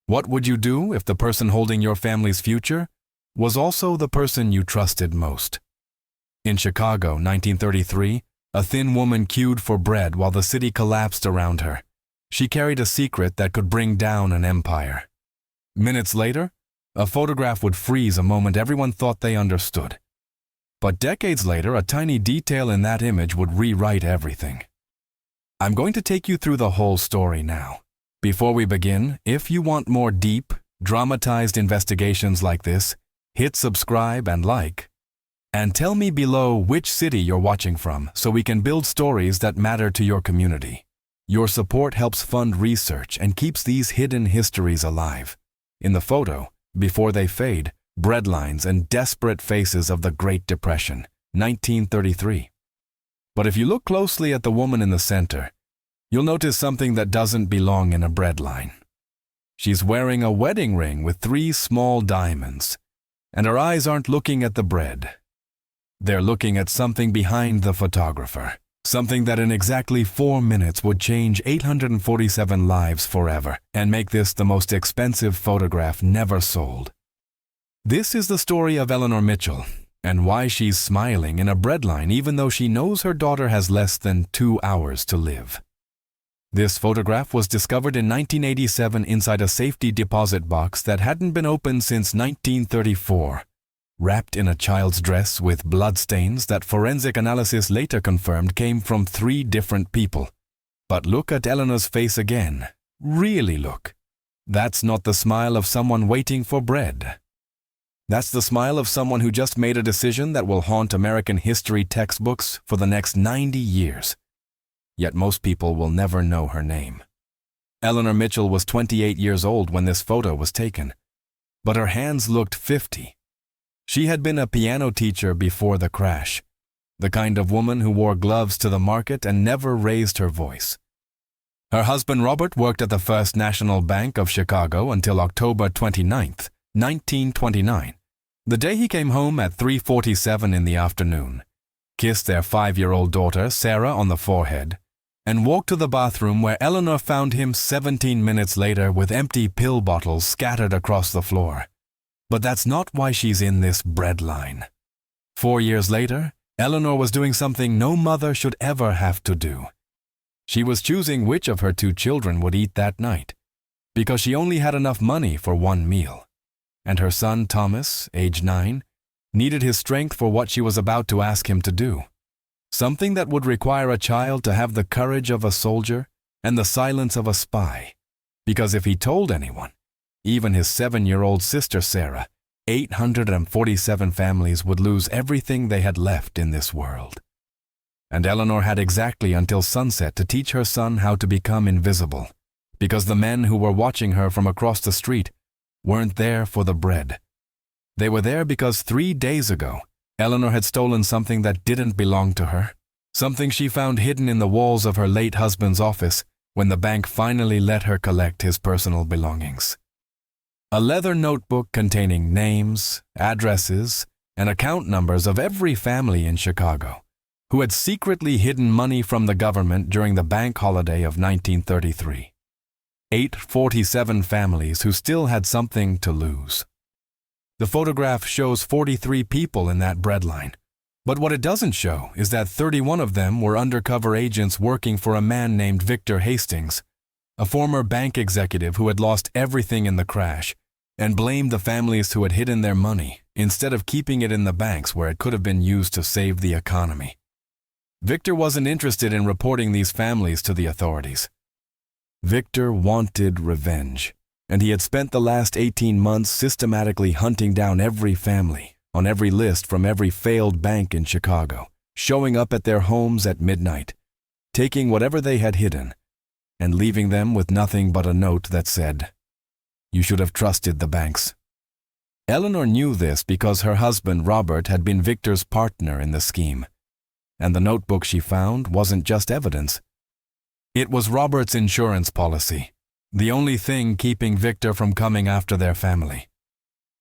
What would you do if the person holding your family's future was also the person you trusted most? In Chicago, 1933, a thin woman queued for bread while the city collapsed around her. She carried a secret that could bring down an empire. Minutes later, a photograph would freeze a moment everyone thought they understood. But decades later, a tiny detail in that image would rewrite everything. I'm going to take you through the whole story now. Before we begin, if you want more deep, dramatized investigations like this, hit subscribe and like. And tell me below which city you're watching from so we can build stories that matter to your community. Your support helps fund research and keeps these hidden histories alive. In the photo, before they fade, breadlines and desperate faces of the Great Depression, 1933. But if you look closely at the woman in the center, you'll notice something that doesn't belong in a breadline. She's wearing a wedding ring with 3 small diamonds, and her eyes aren't looking at the bread. They're looking at something behind the photographer, something that in exactly 4 minutes would change 847 lives forever and make this the most expensive photograph never sold. This is the story of Eleanor Mitchell and why she's smiling in a breadline even though she knows her daughter has less than 2 hours to live. This photograph was discovered in 1987 inside a safety deposit box that hadn't been opened since 1934, wrapped in a child's dress with bloodstains that forensic analysis later confirmed came from 3 different people. But look at Eleanor's face again. Really look. That's not the smile of someone waiting for bread. That's the smile of someone who just made a decision that will haunt American history textbooks for the next 90 years. Yet most people will never know her name. Eleanor Mitchell was 28 years old when this photo was taken, but her hands looked 50. She had been a piano teacher before the crash, the kind of woman who wore gloves to the market and never raised her voice. Her husband Robert worked at the First National Bank of Chicago until October 29, 1929, the day he came home at 3:47 in the afternoon, kissed their 5-year-old daughter Sarah on the forehead, and walked to the bathroom where Eleanor found him 17 minutes later with empty pill bottles scattered across the floor. But that's not why she's in this breadline. 4 years later, Eleanor was doing something no mother should ever have to do. She was choosing which of her 2 children would eat that night, because she only had enough money for 1 meal. And her son Thomas, age 9, needed his strength for what she was about to ask him to do. Something that would require a child to have the courage of a soldier and the silence of a spy. Because if he told anyone, even his 7-year-old sister Sarah, 847 families would lose everything they had left in this world. And Eleanor had exactly until sunset to teach her son how to become invisible, because the men who were watching her from across the street weren't there for the bread. They were there because 3 days ago, Eleanor had stolen something that didn't belong to her, something she found hidden in the walls of her late husband's office when the bank finally let her collect his personal belongings. A leather notebook containing names, addresses, and account numbers of every family in Chicago who had secretly hidden money from the government during the bank holiday of 1933. 847 families who still had something to lose. The photograph shows 43 people in that breadline, but what it doesn't show is that 31 of them were undercover agents working for a man named Victor Hastings, a former bank executive who had lost everything in the crash and blamed the families who had hidden their money instead of keeping it in the banks where it could have been used to save the economy. Victor wasn't interested in reporting these families to the authorities. Victor wanted revenge, and he had spent the last 18 months systematically hunting down every family on every list from every failed bank in Chicago, showing up at their homes at midnight, taking whatever they had hidden, and leaving them with nothing but a note that said, "You should have trusted the banks." Eleanor knew this because her husband Robert had been Victor's partner in the scheme, and the notebook she found wasn't just evidence. It was Robert's insurance policy, the only thing keeping Victor from coming after their family.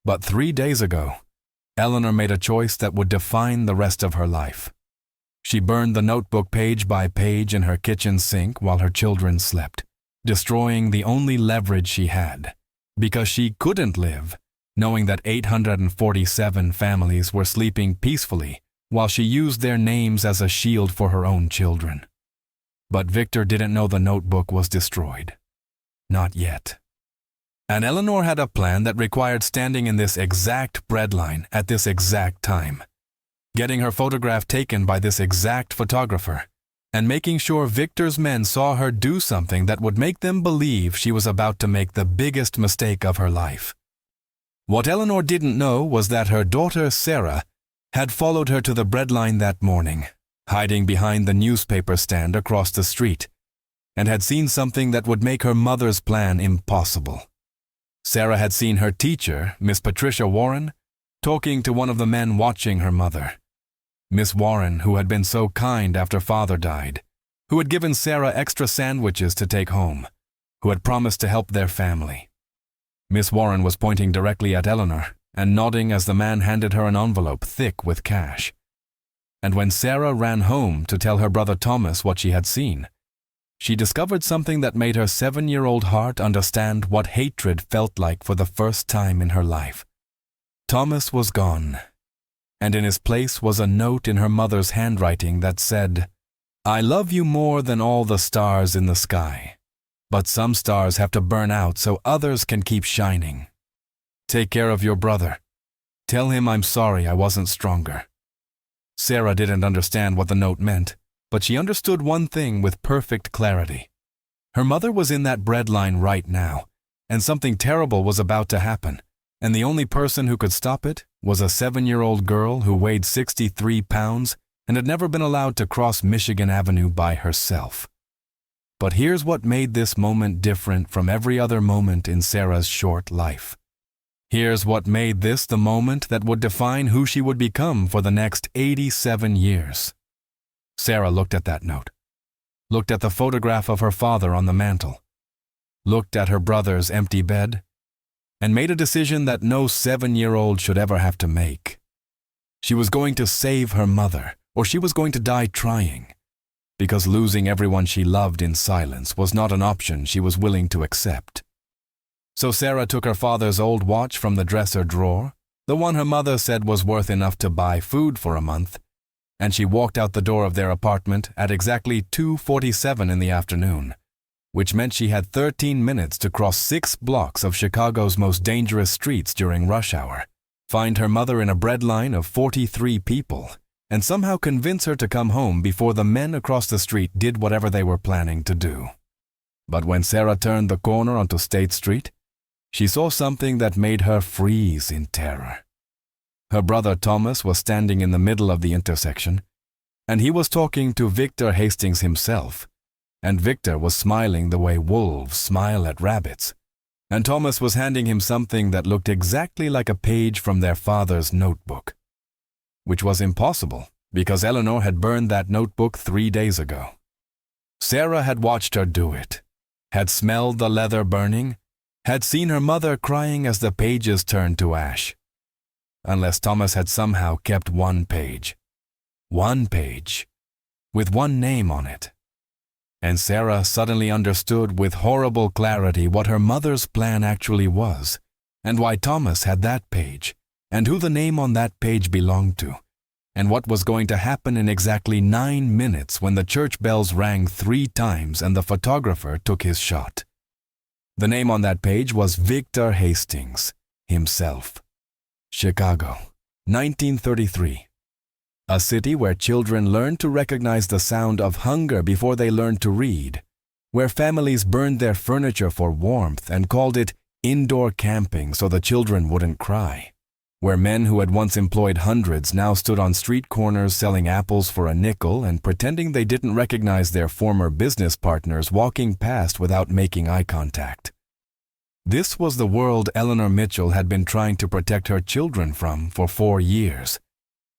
But 3 days ago, Eleanor made a choice that would define the rest of her life. She burned the notebook page by page in her kitchen sink while her children slept, destroying the only leverage she had, because she couldn't live, knowing that 847 families were sleeping peacefully while she used their names as a shield for her own children. But Victor didn't know the notebook was destroyed. Not yet. And Eleanor had a plan that required standing in this exact breadline at this exact time, getting her photograph taken by this exact photographer, and making sure Victor's men saw her do something that would make them believe she was about to make the biggest mistake of her life. What Eleanor didn't know was that her daughter Sarah had followed her to the breadline that morning, hiding behind the newspaper stand across the street, and had seen something that would make her mother's plan impossible. Sarah had seen her teacher, Miss Patricia Warren, talking to one of the men watching her mother. Miss Warren, who had been so kind after father died, who had given Sarah extra sandwiches to take home, who had promised to help their family. Miss Warren was pointing directly at Eleanor and nodding as the man handed her an envelope thick with cash. And when Sarah ran home to tell her brother Thomas what she had seen, she discovered something that made her 7-year-old heart understand what hatred felt like for the first time in her life. Thomas was gone, and in his place was a note in her mother's handwriting that said, "I love you more than all the stars in the sky, but some stars have to burn out so others can keep shining. Take care of your brother. Tell him I'm sorry I wasn't stronger." Sarah didn't understand what the note meant, but she understood one thing with perfect clarity. Her mother was in that breadline right now, and something terrible was about to happen, and the only person who could stop it was a 7-year-old girl who weighed 63 pounds and had never been allowed to cross Michigan Avenue by herself. But here's what made this moment different from every other moment in Sarah's short life. Here's what made this the moment that would define who she would become for the next 87 years. Sarah looked at that note, looked at the photograph of her father on the mantel, looked at her brother's empty bed, and made a decision that no 7-year-old should ever have to make. She was going to save her mother, or she was going to die trying, because losing everyone she loved in silence was not an option she was willing to accept. So Sarah took her father's old watch from the dresser drawer, the one her mother said was worth enough to buy food for a month, and she walked out the door of their apartment at exactly 2:47 in the afternoon, which meant she had 13 minutes to cross 6 blocks of Chicago's most dangerous streets during rush hour, find her mother in a breadline of 43 people, and somehow convince her to come home before the men across the street did whatever they were planning to do. But when Sarah turned the corner onto State Street, she saw something that made her freeze in terror. Her brother Thomas was standing in the middle of the intersection, and he was talking to Victor Hastings himself, and Victor was smiling the way wolves smile at rabbits, and Thomas was handing him something that looked exactly like a page from their father's notebook, which was impossible because Eleanor had burned that notebook 3 days ago. Sarah had watched her do it, had smelled the leather burning, had seen her mother crying as the pages turned to ash. Unless Thomas had somehow kept one page, with one name on it. And Sarah suddenly understood with horrible clarity what her mother's plan actually was, and why Thomas had that page, and who the name on that page belonged to, and what was going to happen in exactly 9 minutes when the church bells rang 3 times and the photographer took his shot. The name on that page was Victor Hastings himself. Chicago, 1933. A city where children learned to recognize the sound of hunger before they learned to read, where families burned their furniture for warmth and called it indoor camping so the children wouldn't cry, where men who had once employed hundreds now stood on street corners selling apples for a nickel and pretending they didn't recognize their former business partners walking past without making eye contact. This was the world Eleanor Mitchell had been trying to protect her children from for 4 years,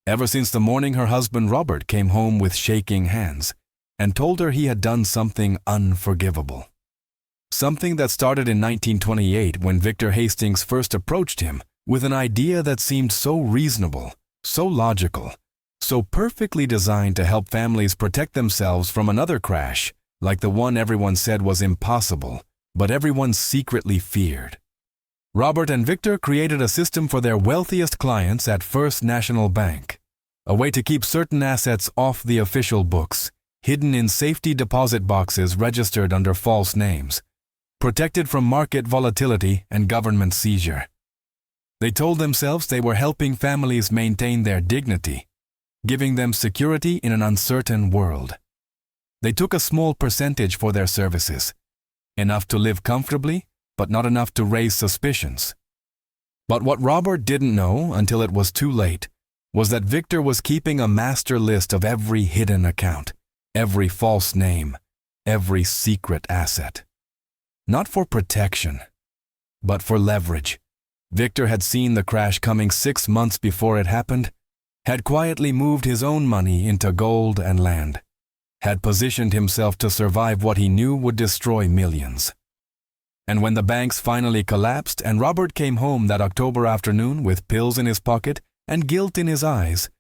ever since the morning her husband Robert came home with shaking hands and told her he had done something unforgivable. Something that started in 1928 when Victor Hastings first approached him with an idea that seemed so reasonable, so logical, so perfectly designed to help families protect themselves from another crash, like the one everyone said was impossible, but everyone secretly feared. Robert and Victor created a system for their wealthiest clients at First National Bank, a way to keep certain assets off the official books, hidden in safety deposit boxes registered under false names, protected from market volatility and government seizure. They told themselves they were helping families maintain their dignity, giving them security in an uncertain world. They took a small percentage for their services, enough to live comfortably, but not enough to raise suspicions. But what Robert didn't know until it was too late was that Victor was keeping a master list of every hidden account, every false name, every secret asset. Not for protection, but for leverage. Victor had seen the crash coming 6 months before it happened, had quietly moved his own money into gold and land, had positioned himself to survive what he knew would destroy millions. And when the banks finally collapsed and Robert came home that October afternoon with pills in his pocket and guilt in his eyes,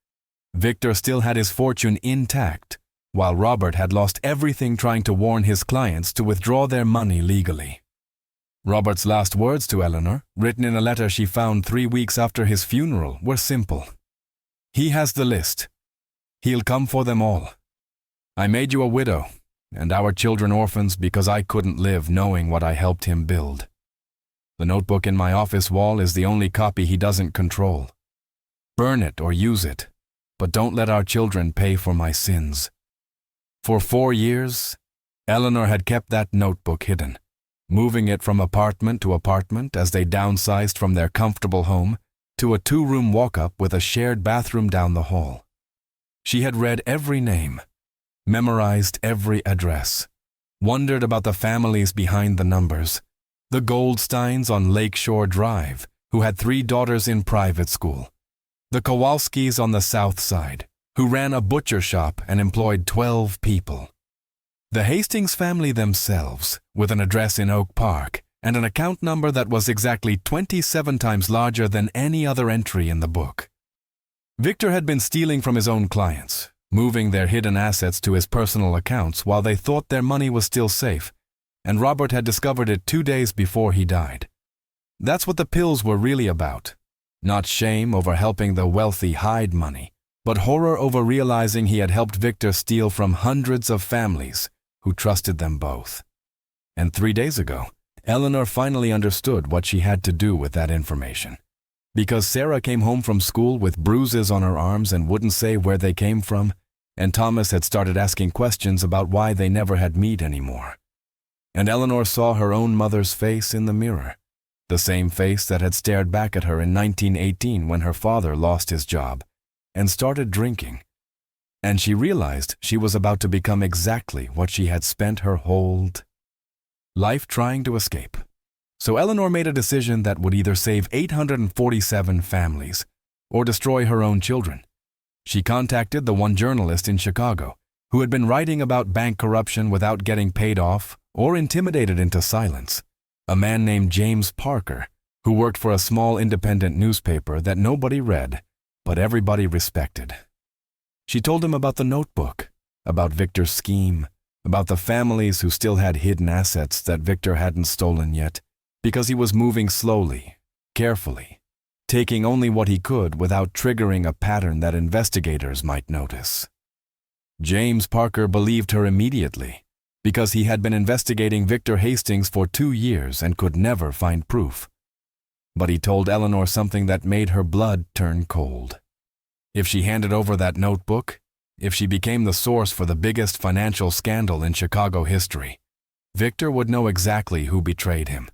Victor still had his fortune intact, while Robert had lost everything trying to warn his clients to withdraw their money legally. Robert's last words to Eleanor, written in a letter she found 3 weeks after his funeral, were simple. "He has the list. He'll come for them all. I made you a widow, and our children orphans because I couldn't live knowing what I helped him build. The notebook in my office wall is the only copy he doesn't control. Burn it or use it, but don't let our children pay for my sins." For 4 years, Eleanor had kept that notebook hidden, moving it from apartment to apartment as they downsized from their comfortable home to a 2-room walk-up with a shared bathroom down the hall. She had read every name, memorized every address, wondered about the families behind the numbers, the Goldsteins on Lakeshore Drive, who had 3 daughters in private school, the Kowalskis on the South Side, who ran a butcher shop and employed 12 people, the Hastings family themselves, with an address in Oak Park and an account number that was exactly 27 times larger than any other entry in the book. Victor had been stealing from his own clients, moving their hidden assets to his personal accounts while they thought their money was still safe, and Robert had discovered it 2 days before he died. That's what the pills were really about. Not shame over helping the wealthy hide money, but horror over realizing he had helped Victor steal from hundreds of families who trusted them both. And 3 days ago, Eleanor finally understood what she had to do with that information. Because Sarah came home from school with bruises on her arms and wouldn't say where they came from, and Thomas had started asking questions about why they never had meat anymore. And Eleanor saw her own mother's face in the mirror, the same face that had stared back at her in 1918 when her father lost his job and started drinking. And she realized she was about to become exactly what she had spent her whole life trying to escape. So Eleanor made a decision that would either save 847 families or destroy her own children. She contacted the one journalist in Chicago who had been writing about bank corruption without getting paid off or intimidated into silence, a man named James Parker, who worked for a small independent newspaper that nobody read, but everybody respected. She told him about the notebook, about Victor's scheme, about the families who still had hidden assets that Victor hadn't stolen yet, because he was moving slowly, carefully, taking only what he could without triggering a pattern that investigators might notice. James Parker believed her immediately, because he had been investigating Victor Hastings for 2 years and could never find proof. But he told Eleanor something that made her blood turn cold. If she handed over that notebook, if she became the source for the biggest financial scandal in Chicago history, Victor would know exactly who betrayed him.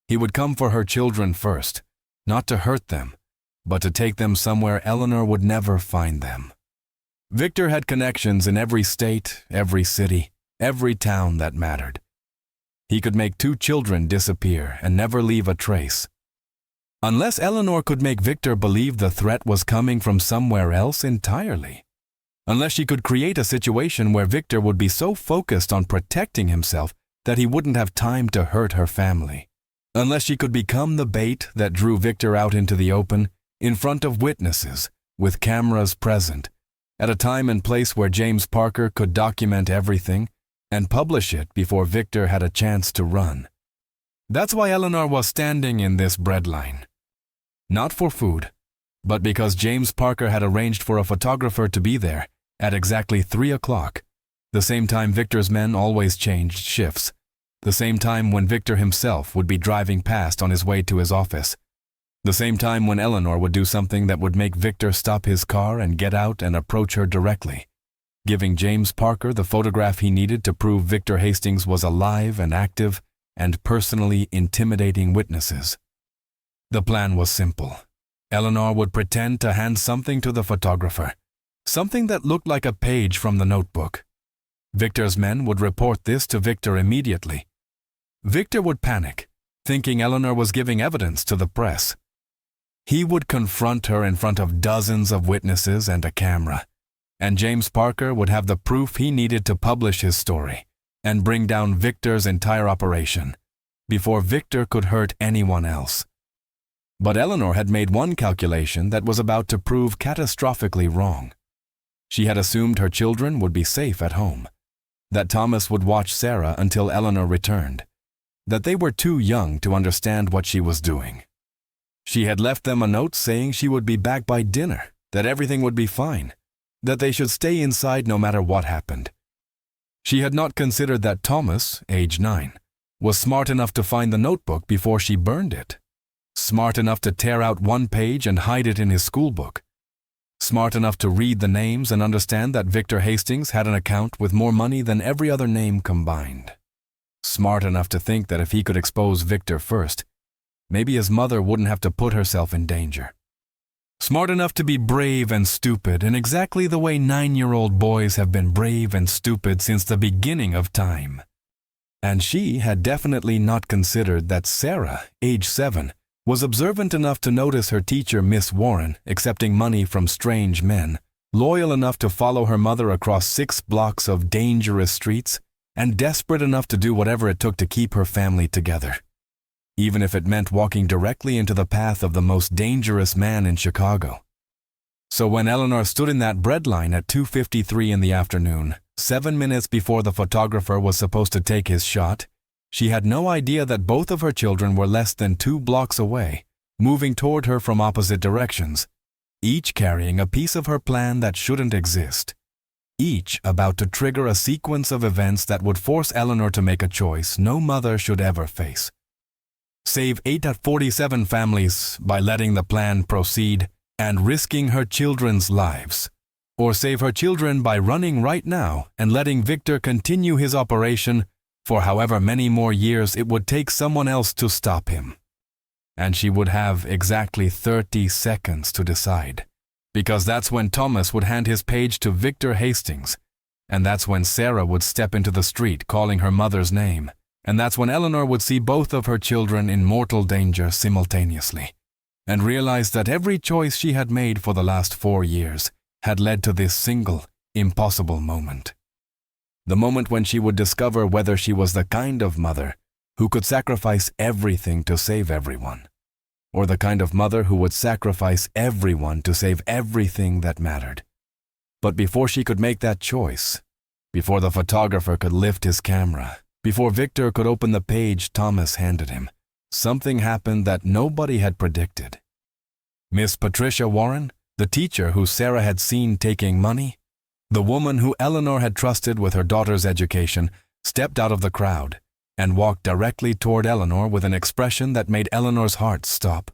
He would come for her children first, not to hurt them, but to take them somewhere Eleanor would never find them. Victor had connections in every state, every city, every town that mattered. He could make 2 children disappear and never leave a trace. Unless Eleanor could make Victor believe the threat was coming from somewhere else entirely. Unless she could create a situation where Victor would be so focused on protecting himself that he wouldn't have time to hurt her family. Unless she could become the bait that drew Victor out into the open, in front of witnesses, with cameras present, at a time and place where James Parker could document everything and publish it before Victor had a chance to run. That's why Eleanor was standing in this breadline. Not for food, but because James Parker had arranged for a photographer to be there at exactly 3 o'clock, the same time Victor's men always changed shifts, the same time when Victor himself would be driving past on his way to his office, the same time when Eleanor would do something that would make Victor stop his car and get out and approach her directly, giving James Parker the photograph he needed to prove Victor Hastings was alive and active and personally intimidating witnesses. The plan was simple. Eleanor would pretend to hand something to the photographer, something that looked like a page from the notebook. Victor's men would report this to Victor immediately. Victor would panic, thinking Eleanor was giving evidence to the press. He would confront her in front of dozens of witnesses and a camera, and James Parker would have the proof he needed to publish his story and bring down Victor's entire operation before Victor could hurt anyone else. But Eleanor had made one calculation that was about to prove catastrophically wrong. She had assumed her children would be safe at home, that Thomas would watch Sarah until Eleanor returned, that they were too young to understand what she was doing. She had left them a note saying she would be back by dinner, that everything would be fine, that they should stay inside no matter what happened. She had not considered that Thomas, age 9, was smart enough to find the notebook before she burned it, smart enough to tear out one page and hide it in his schoolbook, smart enough to read the names and understand that Victor Hastings had an account with more money than every other name combined, smart enough to think that if he could expose Victor first, maybe his mother wouldn't have to put herself in danger. Smart enough to be brave and stupid in exactly the way 9-year-old boys have been brave and stupid since the beginning of time. And she had definitely not considered that Sarah, age 7, was observant enough to notice her teacher, Miss Warren, accepting money from strange men, loyal enough to follow her mother across 6 blocks of dangerous streets, and desperate enough to do whatever it took to keep her family together, even if it meant walking directly into the path of the most dangerous man in Chicago. So when Eleanor stood in that breadline at 2:53 in the afternoon, 7 minutes before the photographer was supposed to take his shot, she had no idea that both of her children were less than 2 blocks away, moving toward her from opposite directions, each carrying a piece of her plan that shouldn't exist, each about to trigger a sequence of events that would force Eleanor to make a choice no mother should ever face. Save 8 out of 47 families by letting the plan proceed and risking her children's lives, or save her children by running right now and letting Victor continue his operation for however many more years it would take someone else to stop him. And she would have exactly 30 seconds to decide, because that's when Thomas would hand his page to Victor Hastings, and that's when Sarah would step into the street calling her mother's name, and that's when Eleanor would see both of her children in mortal danger simultaneously, and realize that every choice she had made for the last 4 years had led to this single, impossible moment. The moment when she would discover whether she was the kind of mother who could sacrifice everything to save everyone, or the kind of mother who would sacrifice everyone to save everything that mattered. But before she could make that choice, before the photographer could lift his camera, before Victor could open the page Thomas handed him, something happened that nobody had predicted. Miss Patricia Warren, the teacher who Sarah had seen taking money, the woman who Eleanor had trusted with her daughter's education, stepped out of the crowd and walked directly toward Eleanor with an expression that made Eleanor's heart stop.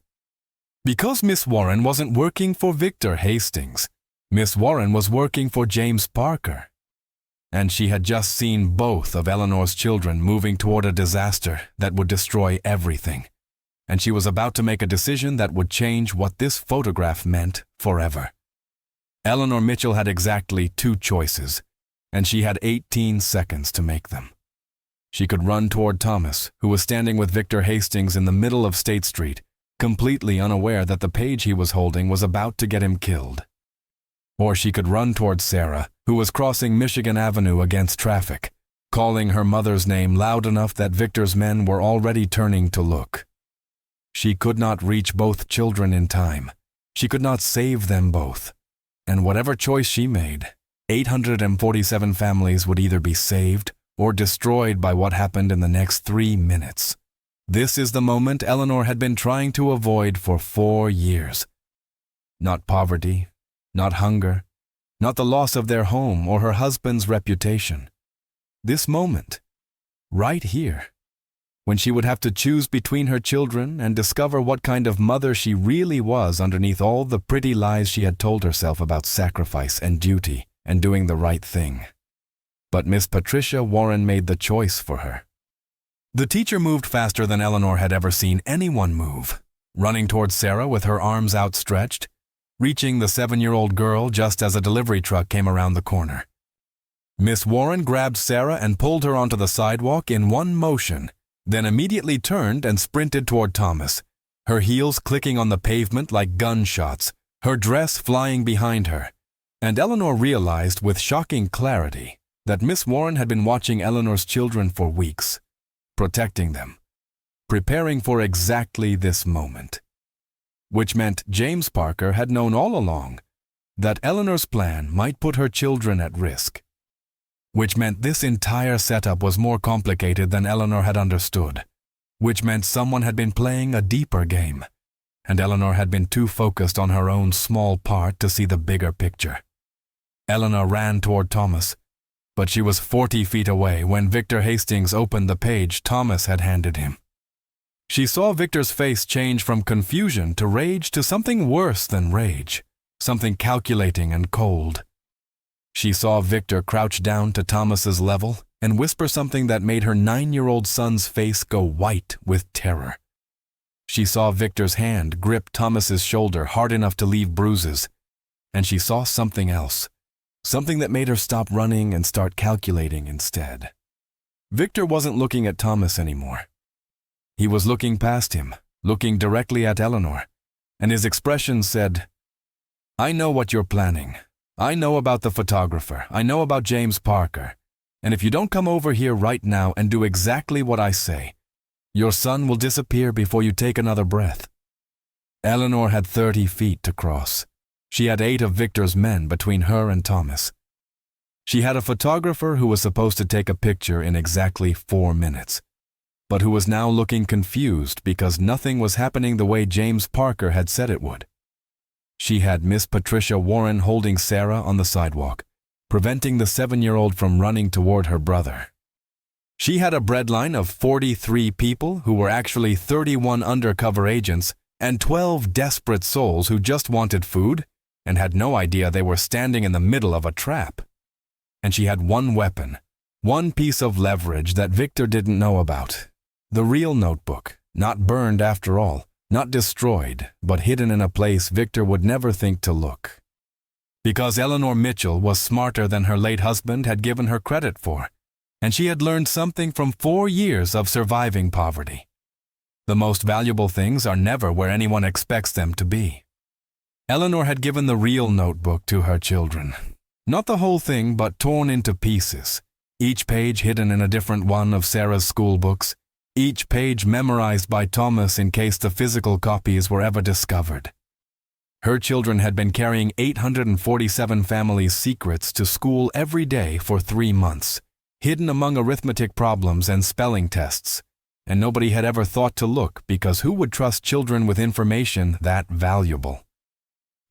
Because Miss Warren wasn't working for Victor Hastings, Miss Warren was working for James Parker. And she had just seen both of Eleanor's children moving toward a disaster that would destroy everything. And she was about to make a decision that would change what this photograph meant forever. Eleanor Mitchell had exactly 2 choices, and she had 18 seconds to make them. She could run toward Thomas, who was standing with Victor Hastings in the middle of State Street, completely unaware that the page he was holding was about to get him killed. Or she could run toward Sarah, who was crossing Michigan Avenue against traffic, calling her mother's name loud enough that Victor's men were already turning to look. She could not reach both children in time. She could not save them both. And whatever choice she made, 847 families would either be saved or destroyed by what happened in the next 3 minutes. This is the moment Eleanor had been trying to avoid for 4 years. Not poverty, not hunger, not the loss of their home or her husband's reputation. This moment, right here, when she would have to choose between her children and discover what kind of mother she really was underneath all the pretty lies she had told herself about sacrifice and duty and doing the right thing. But Miss Patricia Warren made the choice for her. The teacher moved faster than Eleanor had ever seen anyone move, running towards Sarah with her arms outstretched, reaching the 7-year-old girl just as a delivery truck came around the corner. Miss Warren grabbed Sarah and pulled her onto the sidewalk in one motion, then immediately turned and sprinted toward Thomas, her heels clicking on the pavement like gunshots, her dress flying behind her. And Eleanor realized with shocking clarity that Miss Warren had been watching Eleanor's children for weeks, protecting them, preparing for exactly this moment. Which meant James Parker had known all along that Eleanor's plan might put her children at risk. Which meant this entire setup was more complicated than Eleanor had understood. Which meant someone had been playing a deeper game, and Eleanor had been too focused on her own small part to see the bigger picture. Eleanor ran toward Thomas, but she was 40 feet away when Victor Hastings opened the page Thomas had handed him. She saw Victor's face change from confusion to rage to something worse than rage, something calculating and cold. She saw Victor crouch down to Thomas's level and whisper something that made her 9-year-old son's face go white with terror. She saw Victor's hand grip Thomas's shoulder hard enough to leave bruises, and she saw something else, something that made her stop running and start calculating instead. Victor wasn't looking at Thomas anymore. He was looking past him, looking directly at Eleanor, and his expression said, "I know what you're planning. I know about the photographer. I know about James Parker. And if you don't come over here right now and do exactly what I say, your son will disappear before you take another breath." Eleanor had 30 feet to cross. She had 8 of Victor's men between her and Thomas. She had a photographer who was supposed to take a picture in exactly 4 minutes, but who was now looking confused because nothing was happening the way James Parker had said it would. She had Miss Patricia Warren holding Sarah on the sidewalk, preventing the 7-year-old from running toward her brother. She had a breadline of 43 people who were actually 31 undercover agents and 12 desperate souls who just wanted food and had no idea they were standing in the middle of a trap. And she had one weapon, one piece of leverage that Victor didn't know about. The real notebook, not burned after all, not destroyed, but hidden in a place Victor would never think to look. Because Eleanor Mitchell was smarter than her late husband had given her credit for, and she had learned something from 4 years of surviving poverty. The most valuable things are never where anyone expects them to be. Eleanor had given the real notebook to her children. Not the whole thing, but torn into pieces, each page hidden in a different one of Sarah's school books, each page memorized by Thomas in case the physical copies were ever discovered. Her children had been carrying 847 families' secrets to school every day for 3 months, hidden among arithmetic problems and spelling tests, and nobody had ever thought to look because who would trust children with information that valuable?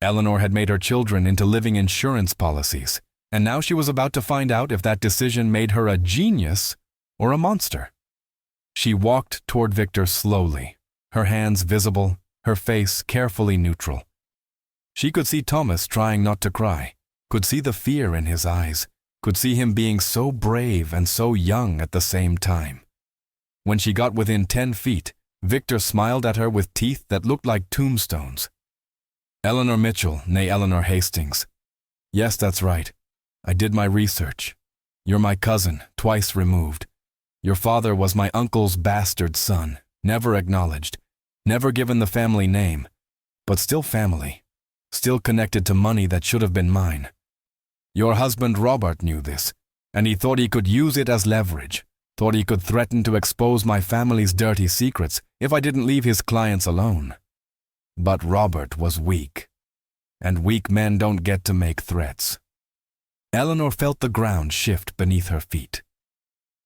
Eleanor had made her children into living insurance policies, and now she was about to find out if that decision made her a genius or a monster. She walked toward Victor slowly, her hands visible, her face carefully neutral. She could see Thomas trying not to cry, could see the fear in his eyes, could see him being so brave and so young at the same time. When she got within 10 feet, Victor smiled at her with teeth that looked like tombstones. "Eleanor Mitchell, née Eleanor Hastings. Yes, that's right. I did my research. You're my cousin, twice removed. Your father was my uncle's bastard son, never acknowledged, never given the family name, but still family, still connected to money that should have been mine. Your husband Robert knew this, and he thought he could use it as leverage, thought he could threaten to expose my family's dirty secrets if I didn't leave his clients alone. But Robert was weak, and weak men don't get to make threats." Eleanor felt the ground shift beneath her feet.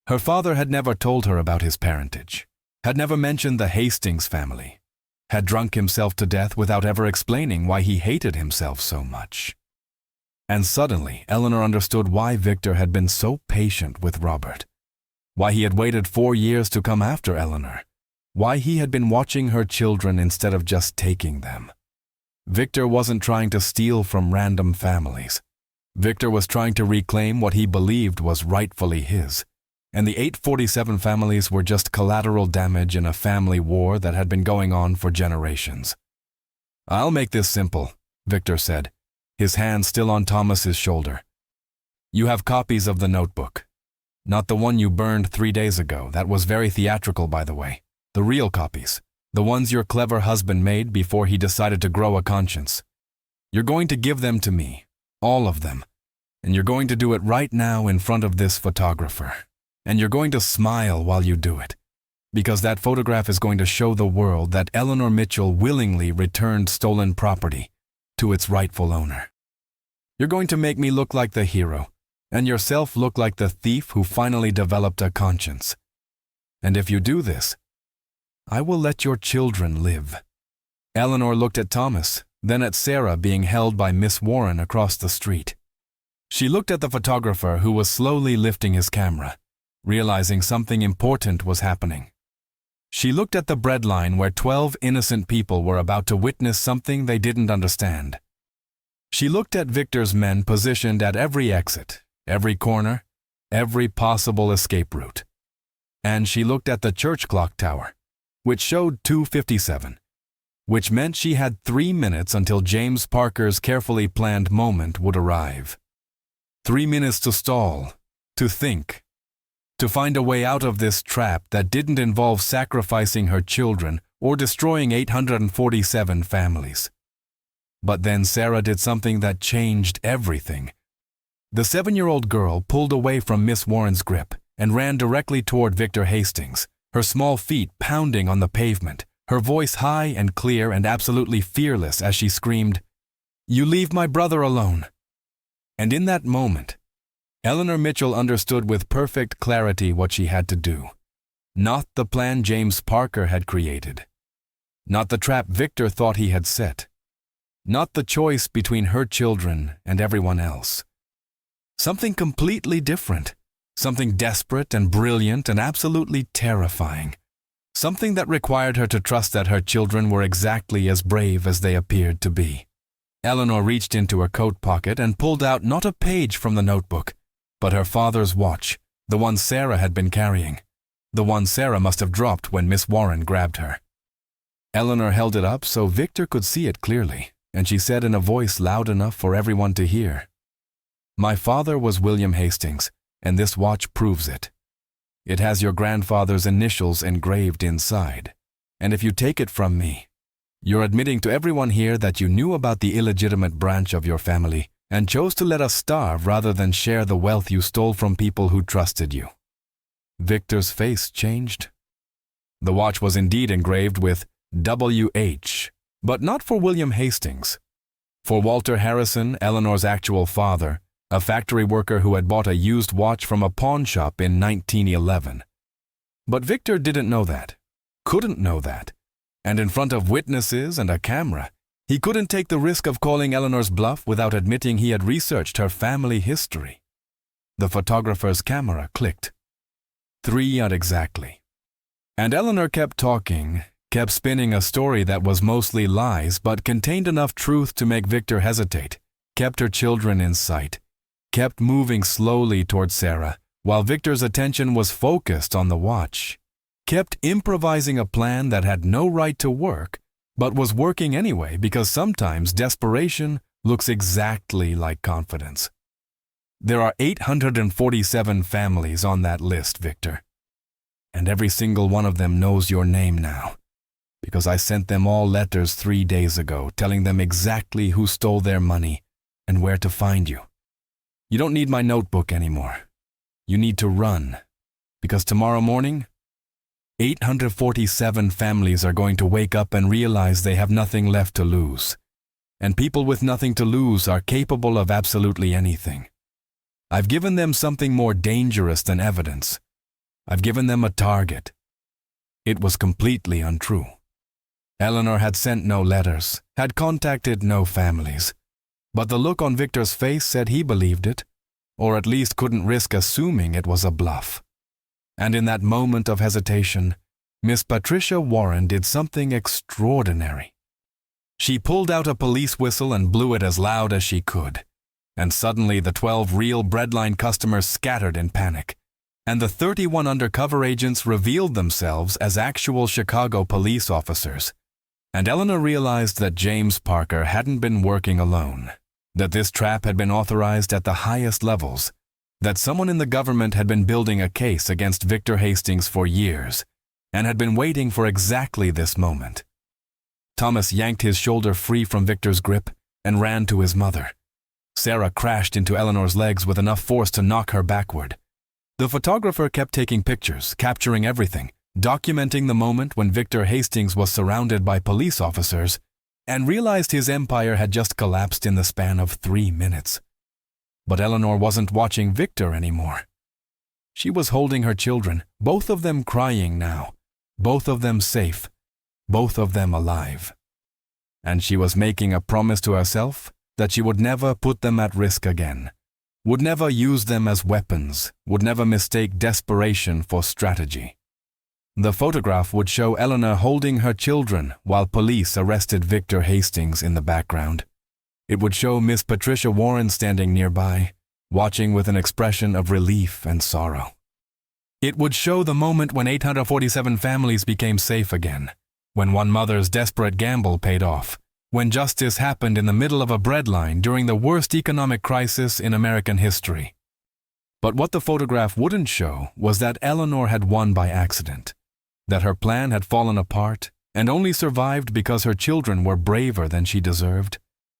Her father had never told her about his parentage, had never mentioned the Hastings family, had drunk himself to death without ever explaining why he hated himself so much. And suddenly, Eleanor understood why Victor had been so patient with Robert, why he had waited 4 years to come after Eleanor, why he had been watching her children instead of just taking them. Victor wasn't trying to steal from random families. Victor was trying to reclaim what he believed was rightfully his, and the 847 families were just collateral damage in a family war that had been going on for generations. "I'll make this simple," Victor said, his hand still on Thomas's shoulder. "You have copies of the notebook. Not the one you burned 3 days ago. That was very theatrical, by the way. The real copies. The ones your clever husband made before he decided to grow a conscience. You're going to give them to me. All of them. And you're going to do it right now in front of this photographer. And you're going to smile while you do it. Because that photograph is going to show the world that Eleanor Mitchell willingly returned stolen property to its rightful owner. You're going to make me look like the hero, and yourself look like the thief who finally developed a conscience. And if you do this, I will let your children live." Eleanor looked at Thomas, then at Sarah being held by Miss Warren across the street. She looked at the photographer who was slowly lifting his camera, realizing something important was happening. She looked at the breadline where 12 innocent people were about to witness something they didn't understand. She looked at Victor's men positioned at every exit, every corner, every possible escape route. And she looked at the church clock tower, which showed 2:57, which meant she had 3 minutes until James Parker's carefully planned moment would arrive. 3 minutes to stall, to think, to find a way out of this trap that didn't involve sacrificing her children or destroying 847 families. But then Sarah did something that changed everything. The 7-year-old girl pulled away from Miss Warren's grip and ran directly toward Victor Hastings, her small feet pounding on the pavement, her voice high and clear and absolutely fearless as she screamed, "You leave my brother alone." And in that moment, Eleanor Mitchell understood with perfect clarity what she had to do. Not the plan James Parker had created. Not the trap Victor thought he had set. Not the choice between her children and everyone else. Something completely different. Something desperate and brilliant and absolutely terrifying. Something that required her to trust that her children were exactly as brave as they appeared to be. Eleanor reached into her coat pocket and pulled out not a page from the notebook, but her father's watch, the one Sarah had been carrying, the one Sarah must have dropped when Miss Warren grabbed her. Eleanor held it up so Victor could see it clearly, and she said in a voice loud enough for everyone to hear, "My father was William Hastings, and this watch proves it. It has your grandfather's initials engraved inside, and if you take it from me, you're admitting to everyone here that you knew about the illegitimate branch of your family and chose to let us starve rather than share the wealth you stole from people who trusted you." Victor's face changed. The watch was indeed engraved with W.H., but not for William Hastings. For Walter Harrison, Eleanor's actual father, a factory worker who had bought a used watch from a pawn shop in 1911. But Victor didn't know that, couldn't know that, and in front of witnesses and a camera, he couldn't take the risk of calling Eleanor's bluff without admitting he had researched her family history. The photographer's camera clicked. 3 out exactly. And Eleanor kept talking, kept spinning a story that was mostly lies but contained enough truth to make Victor hesitate, kept her children in sight, kept moving slowly toward Sarah, while Victor's attention was focused on the watch, kept improvising a plan that had no right to work, but was working anyway because sometimes desperation looks exactly like confidence. There are 847 families on that list, Victor. And every single one of them knows your name now, because I sent them all letters 3 days ago telling them exactly who stole their money and where to find you. You don't need my notebook anymore. You need to run, because tomorrow morning, 847 families are going to wake up and realize they have nothing left to lose. And people with nothing to lose are capable of absolutely anything. I've given them something more dangerous than evidence. I've given them a target. It was completely untrue. Eleanor had sent no letters, had contacted no families. But the look on Victor's face said he believed it, or at least couldn't risk assuming it was a bluff. And in that moment of hesitation, Miss Patricia Warren did something extraordinary. She pulled out a police whistle and blew it as loud as she could, and suddenly the 12 real Breadline customers scattered in panic, and the 31 undercover agents revealed themselves as actual Chicago police officers. And Eleanor realized that James Parker hadn't been working alone, that this trap had been authorized at the highest levels, that someone in the government had been building a case against Victor Hastings for years, and had been waiting for exactly this moment. Thomas yanked his shoulder free from Victor's grip and ran to his mother. Sarah crashed into Eleanor's legs with enough force to knock her backward. The photographer kept taking pictures, capturing everything, documenting the moment when Victor Hastings was surrounded by police officers and realized his empire had just collapsed in the span of 3 minutes. But Eleanor wasn't watching Victor anymore. She was holding her children, both of them crying now, both of them safe, both of them alive. And she was making a promise to herself that she would never put them at risk again, would never use them as weapons, would never mistake desperation for strategy. The photograph would show Eleanor holding her children while police arrested Victor Hastings in the background. It would show Miss Patricia Warren standing nearby, watching with an expression of relief and sorrow. It would show the moment when 847 families became safe again, when one mother's desperate gamble paid off, when justice happened in the middle of a breadline during the worst economic crisis in American history. But what the photograph wouldn't show was that Eleanor had won by accident, that her plan had fallen apart and only survived because her children were braver than she deserved,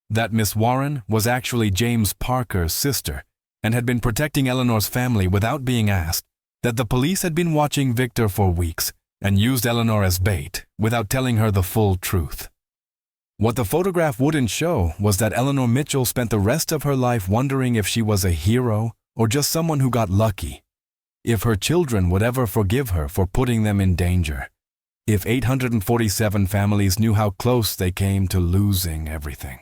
that Miss Warren was actually James Parker's sister and had been protecting Eleanor's family without being asked, that the police had been watching Victor for weeks and used Eleanor as bait without telling her the full truth. What the photograph wouldn't show was that Eleanor Mitchell spent the rest of her life wondering if she was a hero or just someone who got lucky, if her children would ever forgive her for putting them in danger, if 847 families knew how close they came to losing everything.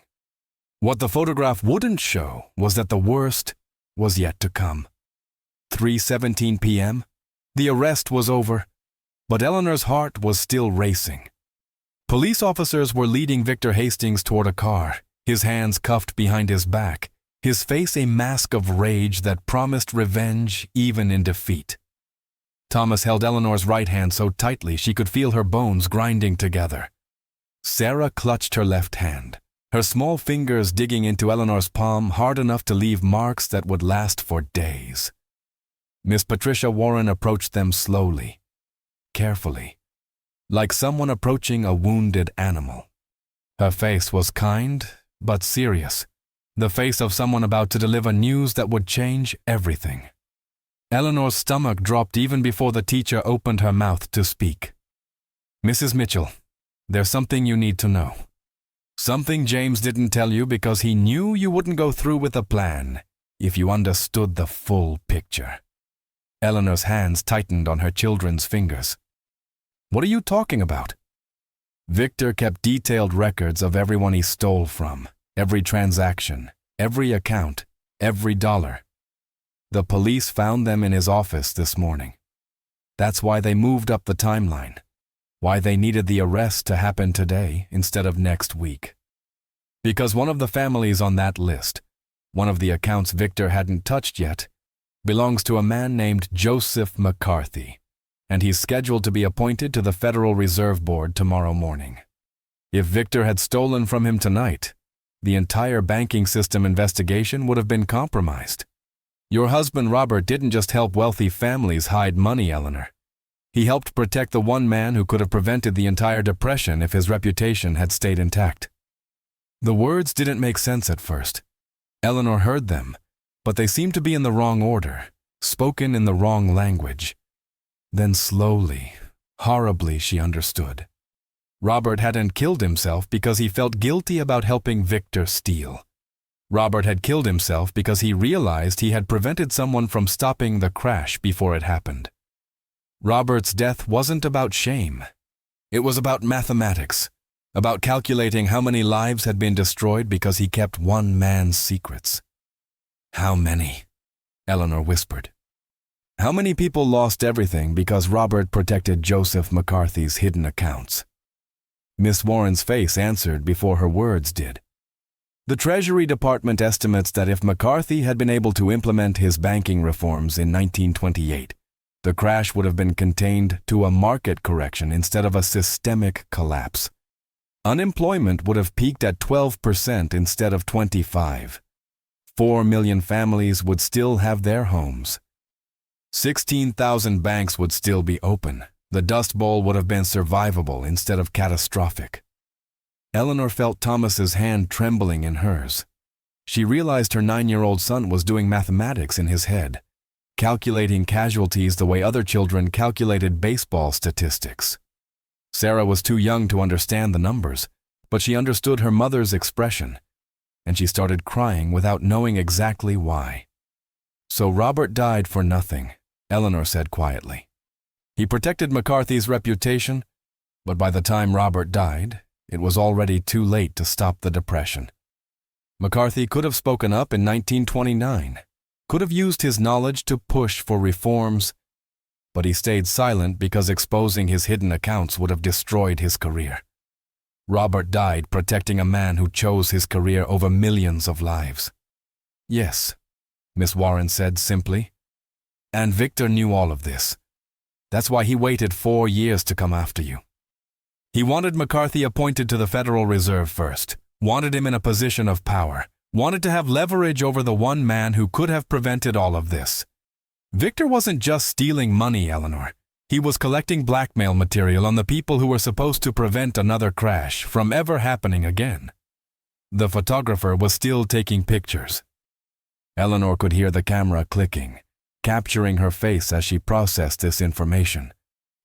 What the photograph wouldn't show was that the worst was yet to come. 3:17 p.m., the arrest was over, but Eleanor's heart was still racing. Police officers were leading Victor Hastings toward a car, his hands cuffed behind his back, his face a mask of rage that promised revenge even in defeat. Thomas held Eleanor's right hand so tightly she could feel her bones grinding together. Sarah clutched her left hand, her small fingers digging into Eleanor's palm hard enough to leave marks that would last for days. Miss Patricia Warren approached them slowly, carefully, like someone approaching a wounded animal. Her face was kind, but serious, the face of someone about to deliver news that would change everything. Eleanor's stomach dropped even before the teacher opened her mouth to speak. "Mrs. Mitchell, there's something you need to know. Something James didn't tell you because he knew you wouldn't go through with the plan if you understood the full picture." Eleanor's hands tightened on her children's fingers. "What are you talking about?" Victor kept detailed records of everyone he stole from, every transaction, every account, every dollar. The police found them in his office this morning. That's why they moved up the timeline, why they needed the arrest to happen today instead of next week. Because one of the families on that list, one of the accounts Victor hadn't touched yet, belongs to a man named Joseph McCarthy, and he's scheduled to be appointed to the Federal Reserve Board tomorrow morning. If Victor had stolen from him tonight, the entire banking system investigation would have been compromised. Your husband Robert didn't just help wealthy families hide money, Eleanor. He helped protect the one man who could have prevented the entire depression if his reputation had stayed intact. The words didn't make sense at first. Eleanor heard them, but they seemed to be in the wrong order, spoken in the wrong language. Then slowly, horribly, she understood. Robert hadn't killed himself because he felt guilty about helping Victor steal. Robert had killed himself because he realized he had prevented someone from stopping the crash before it happened. Robert's death wasn't about shame. It was about mathematics, about calculating how many lives had been destroyed because he kept one man's secrets. "How many?" Eleanor whispered. "How many people lost everything because Robert protected Joseph McCarthy's hidden accounts?" Miss Warren's face answered before her words did. "The Treasury Department estimates that if McCarthy had been able to implement his banking reforms in 1928, the crash would have been contained to a market correction instead of a systemic collapse. Unemployment would have peaked at 12% instead of 25%. 4 million families would still have their homes. 16,000 banks would still be open. The Dust Bowl would have been survivable instead of catastrophic." Eleanor felt Thomas's hand trembling in hers. She realized her 9-year-old son was doing mathematics in his head, calculating casualties the way other children calculated baseball statistics. Sarah was too young to understand the numbers, but she understood her mother's expression, and she started crying without knowing exactly why. "So Robert died for nothing," Eleanor said quietly. "He protected McCarthy's reputation, but by the time Robert died, it was already too late to stop the Depression. McCarthy could have spoken up in 1929, could have used his knowledge to push for reforms, but he stayed silent because exposing his hidden accounts would have destroyed his career. Robert died protecting a man who chose his career over millions of lives." "Yes," Miss Warren said simply. "And Victor knew all of this. That's why he waited 4 years to come after you. He wanted McCarthy appointed to the Federal Reserve first, wanted him in a position of power, wanted to have leverage over the one man who could have prevented all of this. Victor wasn't just stealing money, Eleanor. He was collecting blackmail material on the people who were supposed to prevent another crash from ever happening again." The photographer was still taking pictures. Eleanor could hear the camera clicking, capturing her face as she processed this information,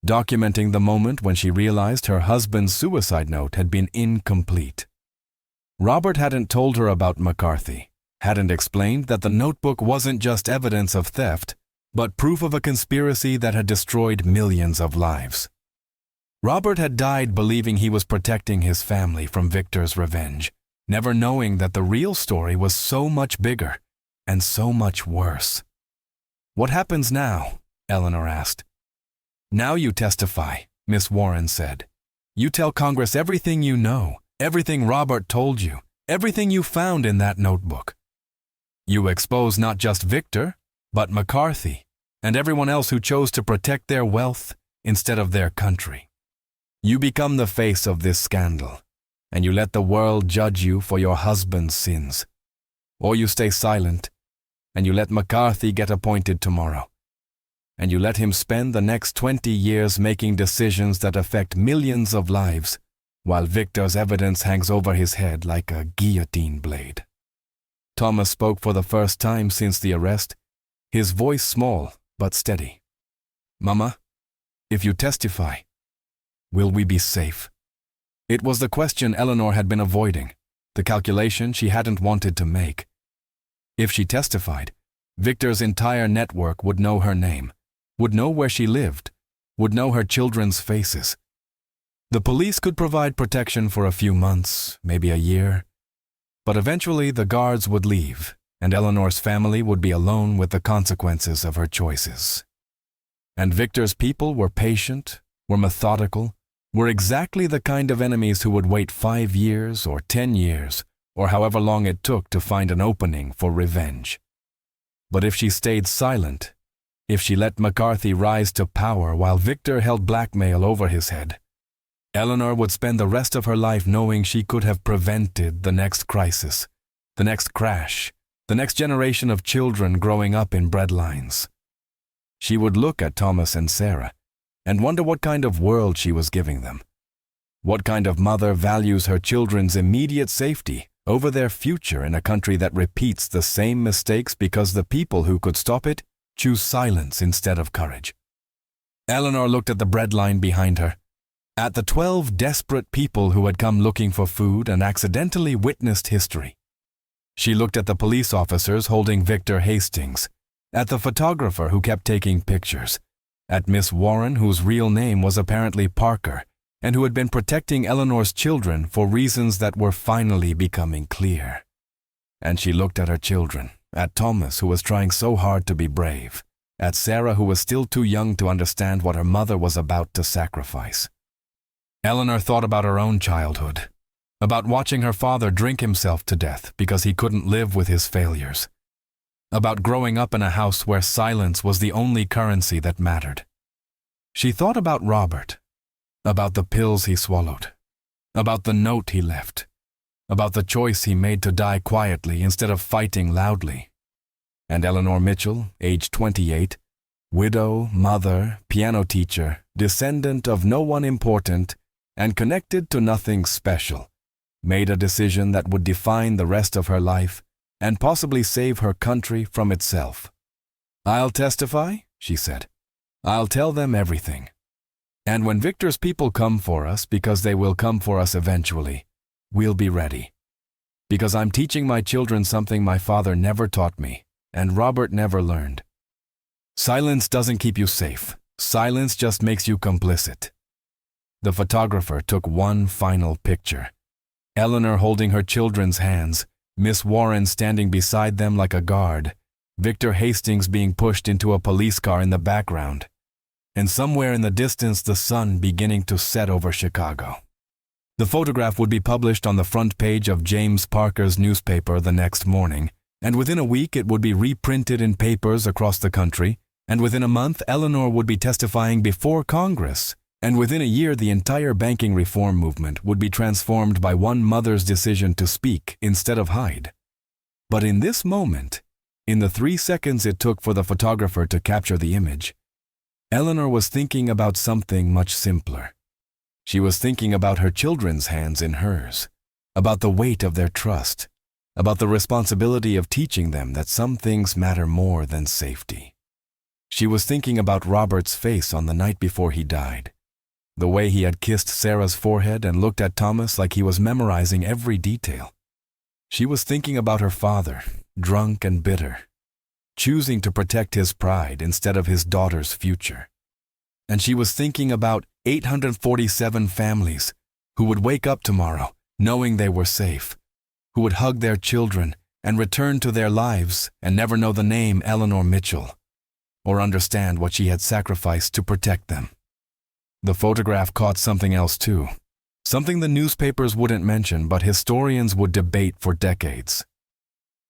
documenting the moment when she realized her husband's suicide note had been incomplete. Robert hadn't told her about McCarthy, hadn't explained that the notebook wasn't just evidence of theft, but proof of a conspiracy that had destroyed millions of lives. Robert had died believing he was protecting his family from Victor's revenge, never knowing that the real story was so much bigger and so much worse. "What happens now?" Eleanor asked. "Now you testify," Miss Warren said. "You tell Congress everything you know, everything Robert told you, everything you found in that notebook. You expose not just Victor, but McCarthy and everyone else who chose to protect their wealth instead of their country. You become the face of this scandal, and you let the world judge you for your husband's sins. Or you stay silent, and you let McCarthy get appointed tomorrow, and you let him spend the next 20 years making decisions that affect millions of lives, while Victor's evidence hangs over his head like a guillotine blade." Thomas spoke for the first time since the arrest, his voice small but steady. "Mama, if you testify, will we be safe?" It was the question Eleanor had been avoiding, the calculation she hadn't wanted to make. If she testified, Victor's entire network would know her name, would know where she lived, would know her children's faces. The police could provide protection for a few months, maybe a year, but eventually the guards would leave, and Eleanor's family would be alone with the consequences of her choices. And Victor's people were patient, were methodical, were exactly the kind of enemies who would wait 5 years or 10 years, or however long it took to find an opening for revenge. But if she stayed silent, if she let McCarthy rise to power while Victor held blackmail over his head, Eleanor would spend the rest of her life knowing she could have prevented the next crisis, the next crash, the next generation of children growing up in Breadlines. She would look at Thomas and Sarah and wonder what kind of world she was giving them. What kind of mother values her children's immediate safety over their future in a country that repeats the same mistakes because the people who could stop it choose silence instead of courage? Eleanor looked at the breadline behind her, at the 12 desperate people who had come looking for food and accidentally witnessed history. She looked at the police officers holding Victor Hastings, at the photographer who kept taking pictures, at Miss Warren, whose real name was apparently Parker, and who had been protecting Eleanor's children for reasons that were finally becoming clear. And she looked at her children, at Thomas, who was trying so hard to be brave, at Sarah, who was still too young to understand what her mother was about to sacrifice. Eleanor thought about her own childhood, about watching her father drink himself to death because he couldn't live with his failures, about growing up in a house where silence was the only currency that mattered. She thought about Robert, about the pills he swallowed, about the note he left, about the choice he made to die quietly instead of fighting loudly. And Eleanor Mitchell, age 28, widow, mother, piano teacher, descendant of no one important, and connected to nothing special, made a decision that would define the rest of her life and possibly save her country from itself. "I'll testify," she said. "I'll tell them everything. And when Victor's people come for us, because they will come for us eventually, we'll be ready. Because I'm teaching my children something my father never taught me, and Robert never learned. Silence doesn't keep you safe. Silence just makes you complicit." The photographer took one final picture. Eleanor holding her children's hands, Miss Warren standing beside them like a guard, Victor Hastings being pushed into a police car in the background, and somewhere in the distance the sun beginning to set over Chicago. The photograph would be published on the front page of James Parker's newspaper the next morning, and within a week it would be reprinted in papers across the country, and within a month Eleanor would be testifying before Congress, and within a year the entire banking reform movement would be transformed by one mother's decision to speak instead of hide. But in this moment, in the 3 seconds it took for the photographer to capture the image, Eleanor was thinking about something much simpler. She was thinking about her children's hands in hers, about the weight of their trust, about the responsibility of teaching them that some things matter more than safety. She was thinking about Robert's face on the night before he died, the way he had kissed Sarah's forehead and looked at Thomas like he was memorizing every detail. She was thinking about her father, drunk and bitter, choosing to protect his pride instead of his daughter's future. And she was thinking about 847 families who would wake up tomorrow knowing they were safe, who would hug their children and return to their lives and never know the name Eleanor Mitchell, or understand what she had sacrificed to protect them. The photograph caught something else too, something the newspapers wouldn't mention but historians would debate for decades.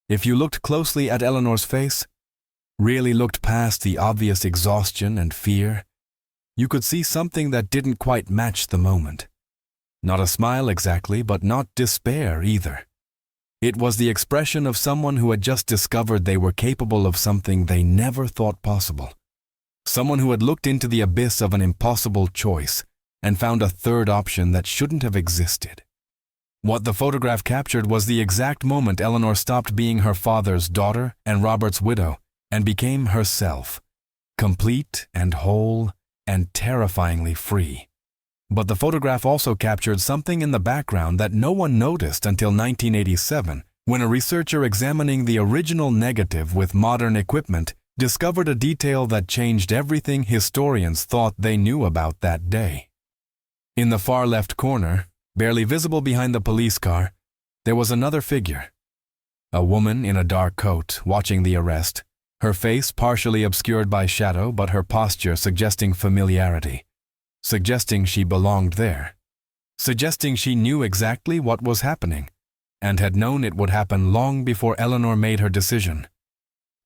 If you looked closely at Eleanor's face, really looked past the obvious exhaustion and fear, you could see something that didn't quite match the moment. Not a smile exactly, but not despair either. It was the expression of someone who had just discovered they were capable of something they never thought possible. Someone who had looked into the abyss of an impossible choice and found a third option that shouldn't have existed. What the photograph captured was the exact moment Eleanor stopped being her father's daughter and Robert's widow and became herself, complete and whole and terrifyingly free. But the photograph also captured something in the background that no one noticed until 1987, when a researcher examining the original negative with modern equipment discovered a detail that changed everything historians thought they knew about that day. In the far left corner, barely visible behind the police car, there was another figure. A woman in a dark coat watching the arrest, her face partially obscured by shadow but her posture suggesting familiarity, suggesting she belonged there, suggesting she knew exactly what was happening and had known it would happen long before Eleanor made her decision.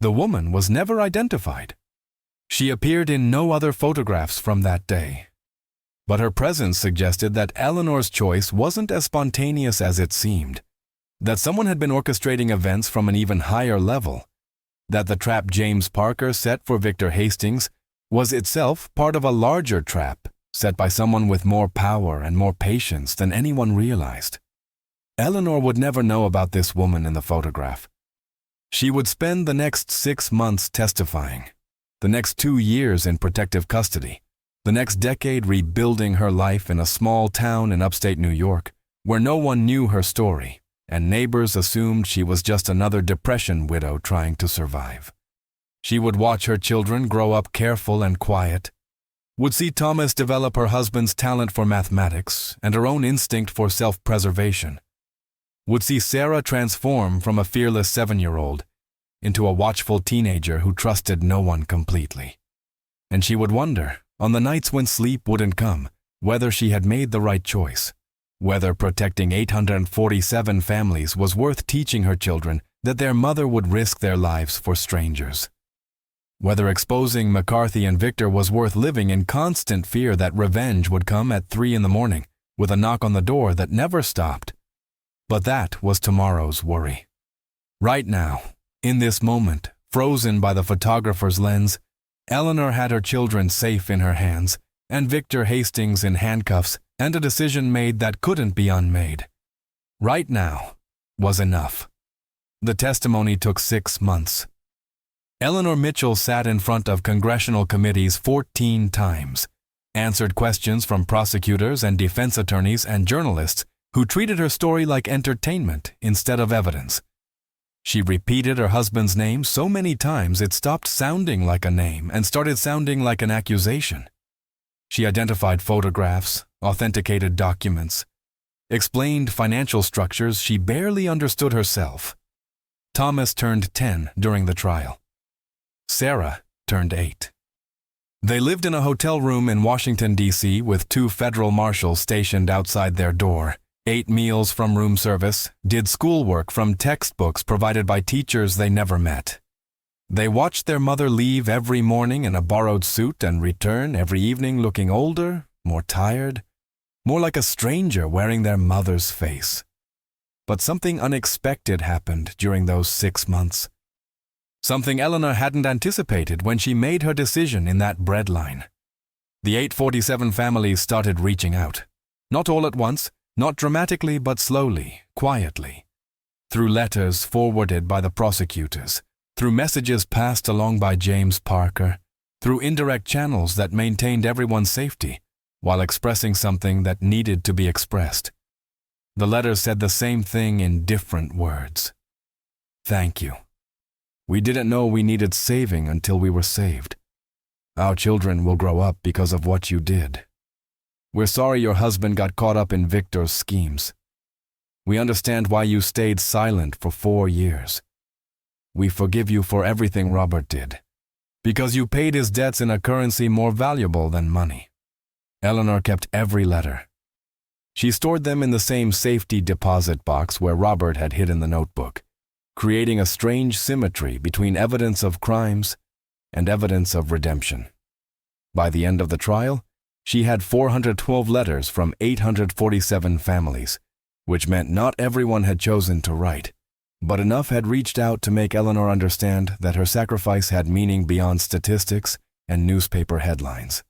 The woman was never identified. She appeared in no other photographs from that day. But her presence suggested that Eleanor's choice wasn't as spontaneous as it seemed, that someone had been orchestrating events from an even higher level, that the trap James Parker set for Victor Hastings was itself part of a larger trap set by someone with more power and more patience than anyone realized. Eleanor would never know about this woman in the photograph. She would spend the next 6 months testifying, the next 2 years in protective custody, the next decade rebuilding her life in a small town in upstate New York where no one knew her story and neighbors assumed she was just another depression widow trying to survive. She would watch her children grow up careful and quiet, would see Thomas develop her husband's talent for mathematics and her own instinct for self-preservation, would see Sarah transform from a fearless 7-year-old into a watchful teenager who trusted no one completely. And she would wonder, on the nights when sleep wouldn't come, whether she had made the right choice, whether protecting 847 families was worth teaching her children that their mother would risk their lives for strangers, whether exposing McCarthy and Victor was worth living in constant fear that revenge would come at 3 a.m. with a knock on the door that never stopped. But that was tomorrow's worry. Right now, in this moment, frozen by the photographer's lens, Eleanor had her children safe in her hands, and Victor Hastings in handcuffs, and a decision made that couldn't be unmade. Right now was enough. The testimony took 6 months. Eleanor Mitchell sat in front of congressional committees 14 times, answered questions from prosecutors and defense attorneys and journalists who treated her story like entertainment instead of evidence. She repeated her husband's name so many times it stopped sounding like a name and started sounding like an accusation. She identified photographs, authenticated documents, explained financial structures she barely understood herself. Thomas turned 10 during the trial. Sarah turned 8. They lived in a hotel room in Washington, D.C. with 2 federal marshals stationed outside their door, ate meals from room service, did schoolwork from textbooks provided by teachers they never met. They watched their mother leave every morning in a borrowed suit and return every evening looking older, more tired, more like a stranger wearing their mother's face. But something unexpected happened during those 6 months. Something Eleanor hadn't anticipated when she made her decision in that breadline. The 847 families started reaching out. Not all at once, not dramatically, but slowly, quietly. Through letters forwarded by the prosecutors, through messages passed along by James Parker, through indirect channels that maintained everyone's safety, while expressing something that needed to be expressed. The letters said the same thing in different words. Thank you. We didn't know we needed saving until we were saved. Our children will grow up because of what you did. We're sorry your husband got caught up in Victor's schemes. We understand why you stayed silent for 4 years. We forgive you for everything Robert did, because you paid his debts in a currency more valuable than money. Eleanor kept every letter. She stored them in the same safety deposit box where Robert had hidden the notebook, creating a strange symmetry between evidence of crimes and evidence of redemption. By the end of the trial, she had 412 letters from 847 families, which meant not everyone had chosen to write, but enough had reached out to make Eleanor understand that her sacrifice had meaning beyond statistics and newspaper headlines.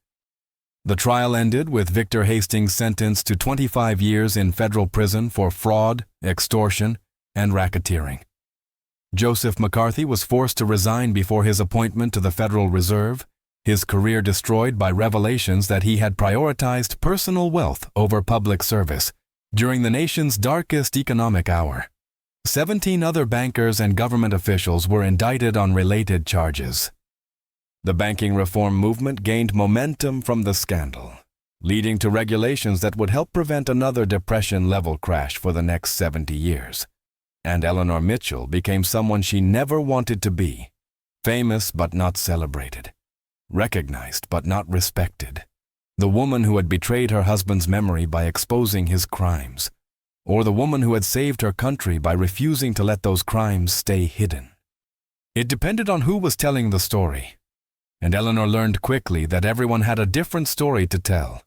The trial ended with Victor Hastings sentenced to 25 years in federal prison for fraud, extortion, and racketeering. Joseph McCarthy was forced to resign before his appointment to the Federal Reserve, his career destroyed by revelations that he had prioritized personal wealth over public service during the nation's darkest economic hour. 17 other bankers and government officials were indicted on related charges. The banking reform movement gained momentum from the scandal, leading to regulations that would help prevent another Depression-level crash for the next 70 years. And Eleanor Mitchell became someone she never wanted to be, famous but not celebrated, recognized but not respected, the woman who had betrayed her husband's memory by exposing his crimes, or the woman who had saved her country by refusing to let those crimes stay hidden. It depended on who was telling the story, and Eleanor learned quickly that everyone had a different story to tell.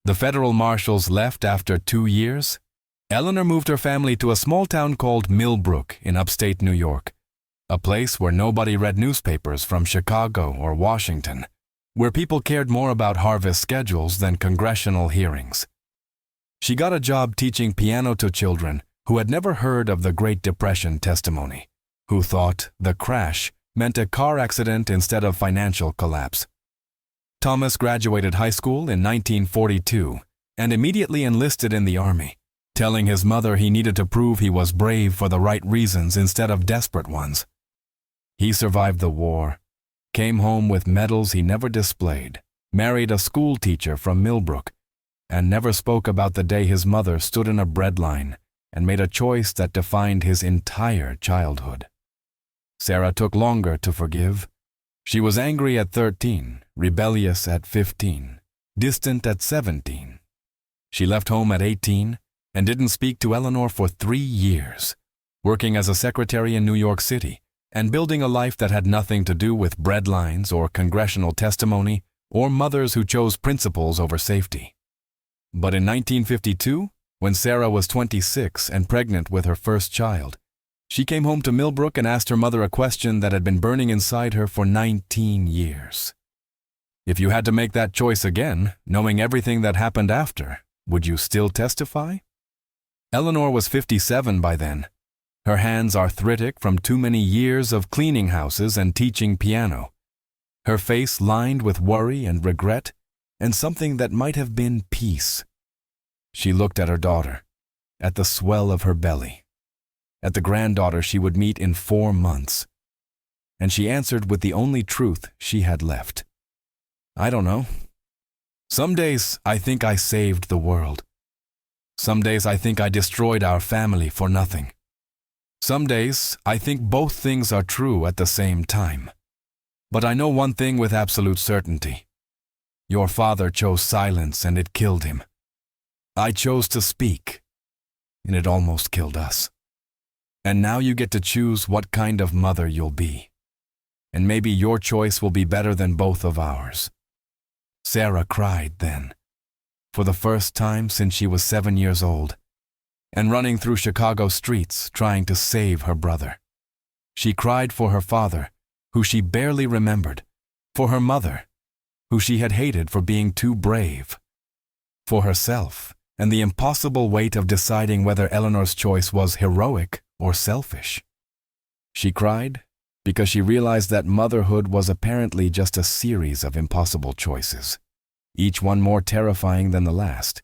The federal marshals left after 2 years. Eleanor moved her family to a small town called Millbrook in upstate New York, a place where nobody read newspapers from Chicago or Washington, where people cared more about harvest schedules than congressional hearings. She got a job teaching piano to children who had never heard of the Great Depression testimony, who thought the crash meant a car accident instead of financial collapse. Thomas graduated high school in 1942 and immediately enlisted in the Army, telling his mother he needed to prove he was brave for the right reasons instead of desperate ones. He survived the war, came home with medals he never displayed, married a school teacher from Millbrook, and never spoke about the day his mother stood in a breadline and made a choice that defined his entire childhood. Sarah took longer to forgive. She was angry at 13, rebellious at 15, distant at 17. She left home at 18 and didn't speak to Eleanor for 3 years, working as a secretary in New York City and building a life that had nothing to do with breadlines or congressional testimony or mothers who chose principles over safety. But in 1952, when Sarah was 26 and pregnant with her first child, she came home to Millbrook and asked her mother a question that had been burning inside her for 19 years. If you had to make that choice again, knowing everything that happened after, would you still testify? Eleanor was 57 by then. Her hands arthritic from too many years of cleaning houses and teaching piano. Her face lined with worry and regret and something that might have been peace. She looked at her daughter, at the swell of her belly, at the granddaughter she would meet in 4 months, and she answered with the only truth she had left. I don't know. Some days I think I saved the world. Some days I think I destroyed our family for nothing. Some days I think both things are true at the same time. But I know one thing with absolute certainty. Your father chose silence and it killed him. I chose to speak, and it almost killed us. And now you get to choose what kind of mother you'll be. And maybe your choice will be better than both of ours. Sarah cried then, for the first time since she was 7 years old, and running through Chicago streets trying to save her brother. She cried for her father, who she barely remembered, for her mother, who she had hated for being too brave, for herself, and the impossible weight of deciding whether Eleanor's choice was heroic or selfish. She cried because she realized that motherhood was apparently just a series of impossible choices, each one more terrifying than the last,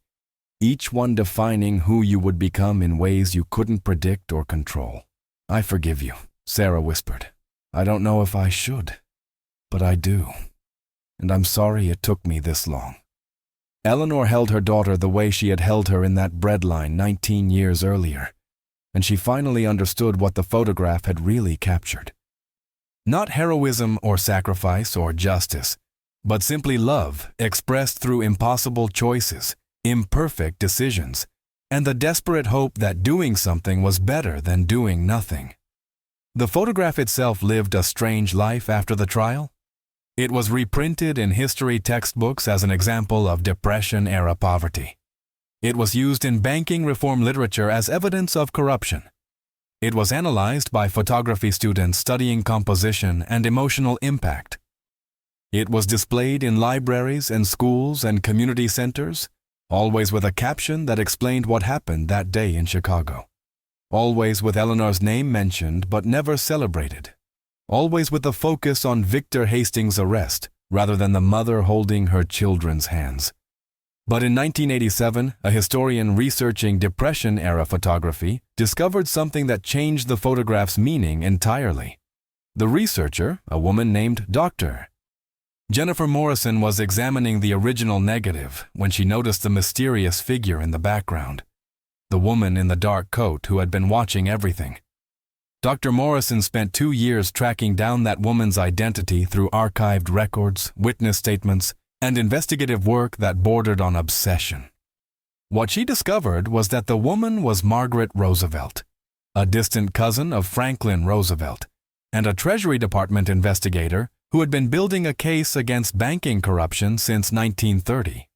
each one defining who you would become in ways you couldn't predict or control. I forgive you, Sarah whispered. I don't know if I should, but I do, and I'm sorry it took me this long. Eleanor held her daughter the way she had held her in that breadline 19 years earlier, and she finally understood what the photograph had really captured. Not heroism or sacrifice or justice, but simply love expressed through impossible choices, imperfect decisions, and the desperate hope that doing something was better than doing nothing. The photograph itself lived a strange life after the trial. It was reprinted in history textbooks as an example of Depression-era poverty. It was used in banking reform literature as evidence of corruption. It was analyzed by photography students studying composition and emotional impact. It was displayed in libraries and schools and community centers, always with a caption that explained what happened that day in Chicago. Always with Eleanor's name mentioned but never celebrated. Always with the focus on Victor Hastings' arrest rather than the mother holding her children's hands. But in 1987, a historian researching Depression-era photography discovered something that changed the photograph's meaning entirely. The researcher, a woman named Dr. Jennifer Morrison, was examining the original negative when she noticed the mysterious figure in the background, the woman in the dark coat who had been watching everything. Dr. Morrison spent 2 years tracking down that woman's identity through archived records, witness statements, and investigative work that bordered on obsession. What she discovered was that the woman was Margaret Roosevelt, a distant cousin of Franklin Roosevelt, and a Treasury Department investigator who had been building a case against banking corruption since 1930.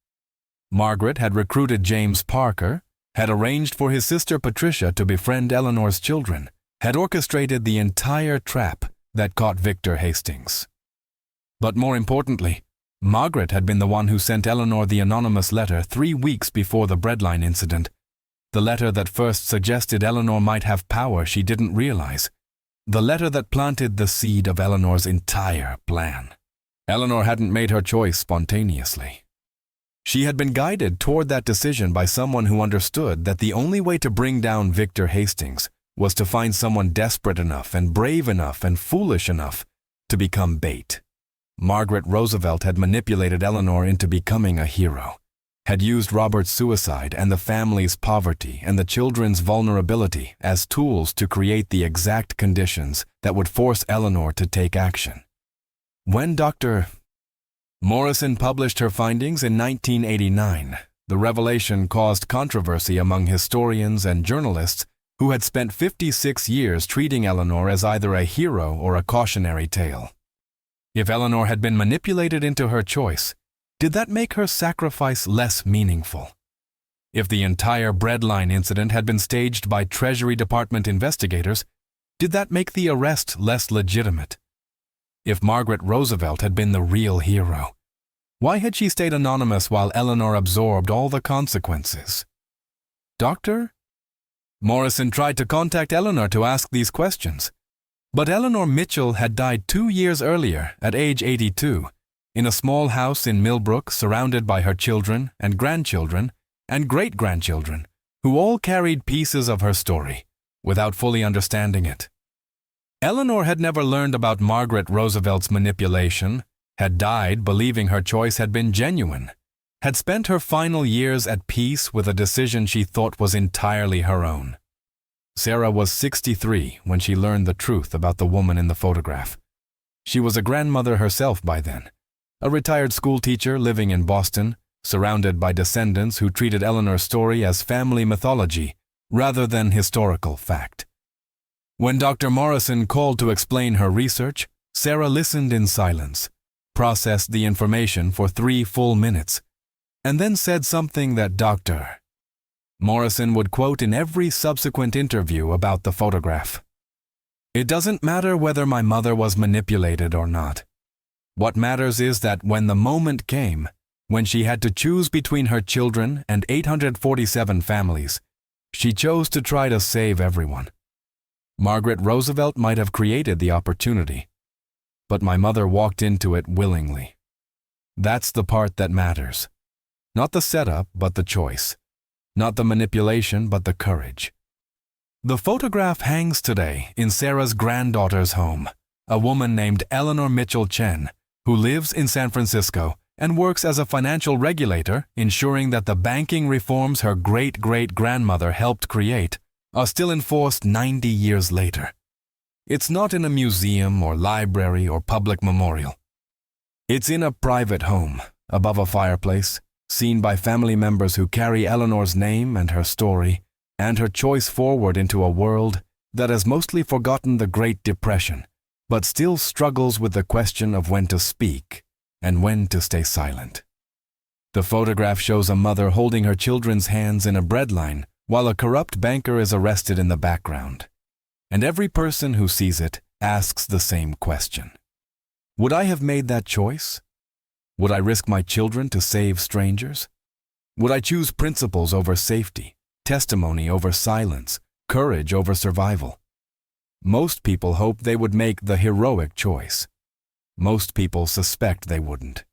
Margaret had recruited James Parker, had arranged for his sister Patricia to befriend Eleanor's children, had orchestrated the entire trap that caught Victor Hastings. But more importantly, Margaret had been the one who sent Eleanor the anonymous letter 3 weeks before the breadline incident, the letter that first suggested Eleanor might have power she didn't realize, the letter that planted the seed of Eleanor's entire plan. Eleanor hadn't made her choice spontaneously. She had been guided toward that decision by someone who understood that the only way to bring down Victor Hastings was to find someone desperate enough and brave enough and foolish enough to become bait. Margaret Roosevelt had manipulated Eleanor into becoming a hero, had used Robert's suicide and the family's poverty and the children's vulnerability as tools to create the exact conditions that would force Eleanor to take action. When Dr. Morrison published her findings in 1989, the revelation caused controversy among historians and journalists who had spent 56 years treating Eleanor as either a hero or a cautionary tale. If Eleanor had been manipulated into her choice, did that make her sacrifice less meaningful? If the entire Breadline incident had been staged by Treasury Department investigators, did that make the arrest less legitimate? If Margaret Roosevelt had been the real hero, why had she stayed anonymous while Eleanor absorbed all the consequences? Dr. Morrison tried to contact Eleanor to ask these questions, but Eleanor Mitchell had died 2 years earlier at age 82 in a small house in Millbrook surrounded by her children and grandchildren and great-grandchildren who all carried pieces of her story without fully understanding it. Eleanor had never learned about Margaret Roosevelt's manipulation, had died believing her choice had been genuine, had spent her final years at peace with a decision she thought was entirely her own. Sarah was 63 when she learned the truth about the woman in the photograph. She was a grandmother herself by then, a retired schoolteacher living in Boston, surrounded by descendants who treated Eleanor's story as family mythology rather than historical fact. When Dr. Morrison called to explain her research, Sarah listened in silence, processed the information for 3 full minutes, and then said something that Dr. Morrison would quote in every subsequent interview about the photograph. "It doesn't matter whether my mother was manipulated or not. What matters is that when the moment came, when she had to choose between her children and 847 families, she chose to try to save everyone. Margaret Roosevelt might have created the opportunity, but my mother walked into it willingly. That's the part that matters. Not the setup, but the choice. Not the manipulation, but the courage." The photograph hangs today in Sarah's granddaughter's home, a woman named Eleanor Mitchell Chen, who lives in San Francisco and works as a financial regulator, ensuring that the banking reforms her great-great-grandmother helped create are still enforced 90 years later. It's not in a museum or library or public memorial. It's in a private home, above a fireplace, seen by family members who carry Eleanor's name and her story, and her choice forward into a world that has mostly forgotten the Great Depression, but still struggles with the question of when to speak and when to stay silent. The photograph shows a mother holding her children's hands in a breadline while a corrupt banker is arrested in the background. And every person who sees it asks the same question. Would I have made that choice? Would I risk my children to save strangers? Would I choose principles over safety, testimony over silence, courage over survival? Most people hope they would make the heroic choice. Most people suspect they wouldn't.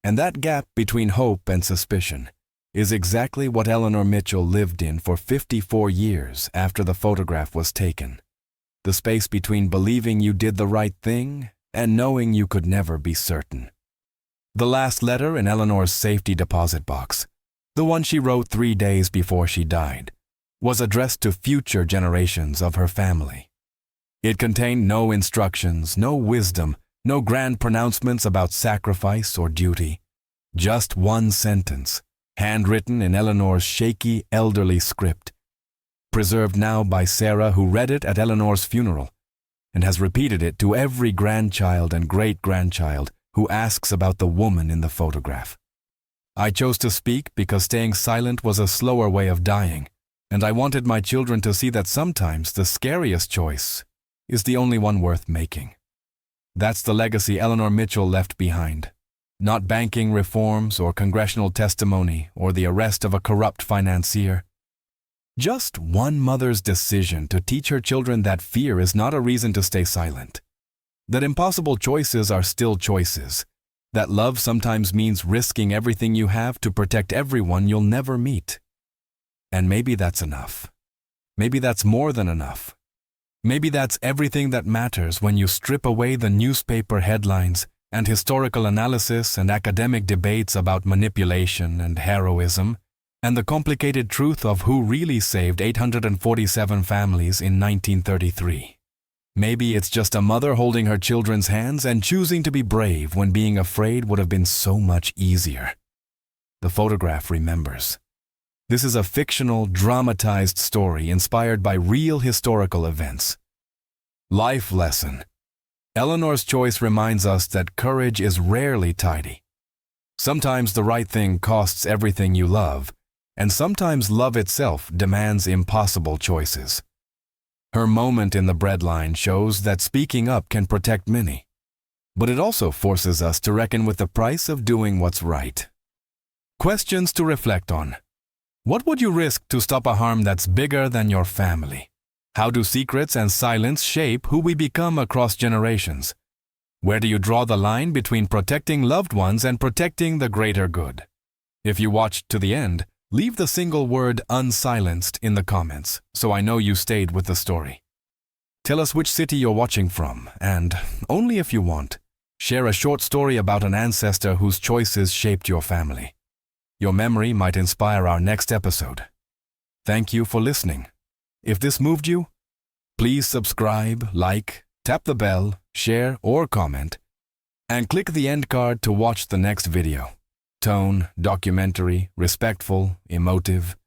And that gap between hope and suspicion is exactly what Eleanor Mitchell lived in for 54 years after the photograph was taken. The space between believing you did the right thing and knowing you could never be certain. The last letter in Eleanor's safety deposit box, the one she wrote 3 days before she died, was addressed to future generations of her family. It contained no instructions, no wisdom, no grand pronouncements about sacrifice or duty. Just one sentence, handwritten in Eleanor's shaky, elderly script, preserved now by Sarah, who read it at Eleanor's funeral and has repeated it to every grandchild and great-grandchild who asks about the woman in the photograph. I chose to speak because staying silent was a slower way of dying, and I wanted my children to see that sometimes the scariest choice is the only one worth making. That's the legacy Eleanor Mitchell left behind. Not banking reforms or congressional testimony or the arrest of a corrupt financier. Just one mother's decision to teach her children that fear is not a reason to stay silent. That impossible choices are still choices. That love sometimes means risking everything you have to protect everyone you'll never meet. And maybe that's enough. Maybe that's more than enough. Maybe that's everything that matters when you strip away the newspaper headlines and historical analysis and academic debates about manipulation and heroism, and the complicated truth of who really saved 847 families in 1933. Maybe it's just a mother holding her children's hands and choosing to be brave when being afraid would have been so much easier. The photograph remembers. This is a fictional, dramatized story inspired by real historical events. Life lesson. Eleanor's choice reminds us that courage is rarely tidy. Sometimes the right thing costs everything you love, and sometimes love itself demands impossible choices. Her moment in the Breadline shows that speaking up can protect many, but it also forces us to reckon with the price of doing what's right. Questions to reflect on. What would you risk to stop a harm that's bigger than your family? How do secrets and silence shape who we become across generations? Where do you draw the line between protecting loved ones and protecting the greater good? If you watched to the end, leave the single word "unsilenced" in the comments, so I know you stayed with the story. Tell us which city you're watching from, and, only if you want, share a short story about an ancestor whose choices shaped your family. Your memory might inspire our next episode. Thank you for listening. If this moved you, please subscribe, like, tap the bell, share or comment, and click the end card to watch the next video. Tone, documentary, respectful, emotive.